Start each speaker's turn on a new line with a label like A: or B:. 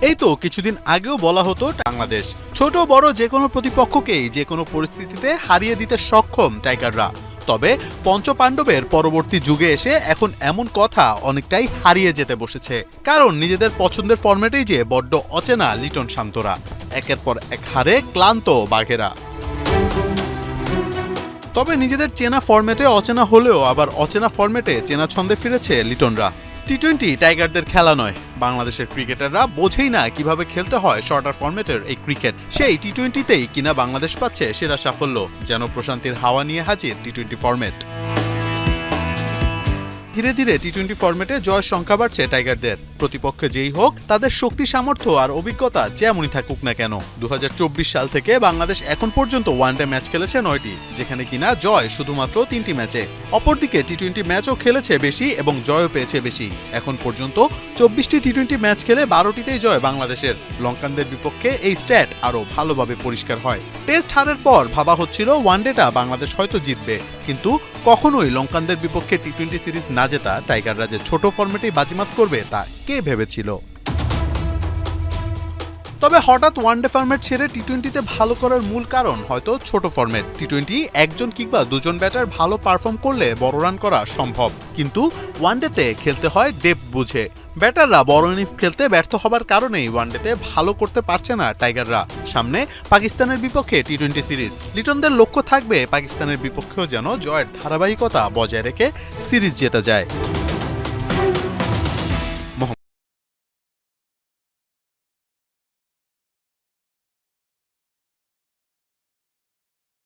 A: এই তো কিছুদিন আগেও বলা হতো বাংলাদেশ ছোট বড় যে কোনো প্রতিপক্ষকেই যে কোনো পরিস্থিতিতে হারিয়ে দিতে সক্ষম টাইগাররা। তবে পঞ্চপাণ্ডবের পরবর্তী যুগে এসে এখন এমন কথা অনেকটাই হারিয়ে যেতে বসেছে, কারণ নিজেদের পছন্দের ফরম্যাটেই যে বড্ড অচেনা লিটন শান্তরা, একের পর এক হারে ক্লান্ত বাঘেরা। তবে নিজেদের চেনা ফরম্যাটে অচেনা হলেও আবার অচেনা ফরম্যাটে চেনা ছন্দে ফিরেছে লিটনরা। টি-20 টাইগারদের খেলা নয়, বাংলাদেশের ক্রিকেটাররা বোঝেই না কিভাবে খেলতে হয় শর্টার ফরম্যাটের এই ক্রিকেট। সেই টি-20তেই কিনা বাংলাদেশ পাচ্ছে সেরা সাফল্য, যেন প্রশান্তির হাওয়া নিয়ে হাজির টি-20 ফরম্যাট। ধীরে ধীরে টি-20 ফরম্যাটে জয়ের সংখ্যা বাড়ছে টাইগারদের। প্রতিপক্ষে যেই হোক, তাদের শক্তি সামর্থ্য আর অভিজ্ঞতা যেমনই থাকুক না কেন। 2024 সাল থেকে বাংলাদেশ এখন পর্যন্ত ওয়ানডে ম্যাচ খেলেছে 9টি, যেখানে কিনা জয় শুধুমাত্র 3টি ম্যাচে। অপরদিকে টি-20 ম্যাচও খেলেছে বেশি এবং জয়ও পেয়েছে বেশি। এখন পর্যন্ত 24টি টি-20 ম্যাচ খেলে 12টিতেই জয় বাংলাদেশের। লঙ্কানদের বিপক্ষে এই স্ট্যাট আরও ভালোভাবে পরিষ্কার হয়। টেস্ট হারের পর ভাবা হচ্ছিল ওয়ানডেটা বাংলাদেশ হয়তো জিতবে, কিন্তু কখনোই লঙ্কানদের বিপক্ষে টি-20 সিরিজ না জেতা টাইগাররা যে ছোট ফরম্যাটেই বাজিমাত করবে তা কে ভেবেছিল। তবে হঠাৎ ওয়ানডে ফরম্যাট ছেড়ে টি-20তে ভালো করার মূল কারণ হয়তো ছোট ফরম্যাট। টি-20 একজন কিংবা দুজন ব্যাটার ভালো পারফর্ম করলে বড় রান করা সম্ভব, কিন্তু ওয়ানডেতে খেলতে হয় ডেপথ বুঝে। ব্যাটাররা বড় ইনিংস খেলতে ব্যর্থ হবার কারণেই ওয়ানডেতে ভালো করতে পারছে না টাইগাররা। সামনে পাকিস্তানের বিপক্ষে টি-20 সিরিজ, লিটনদের লক্ষ্য থাকবে পাকিস্তানের বিপক্ষেও যেন জয়ের ধারাবাহিকতা বজায় রেখে সিরিজ জেতা যায়।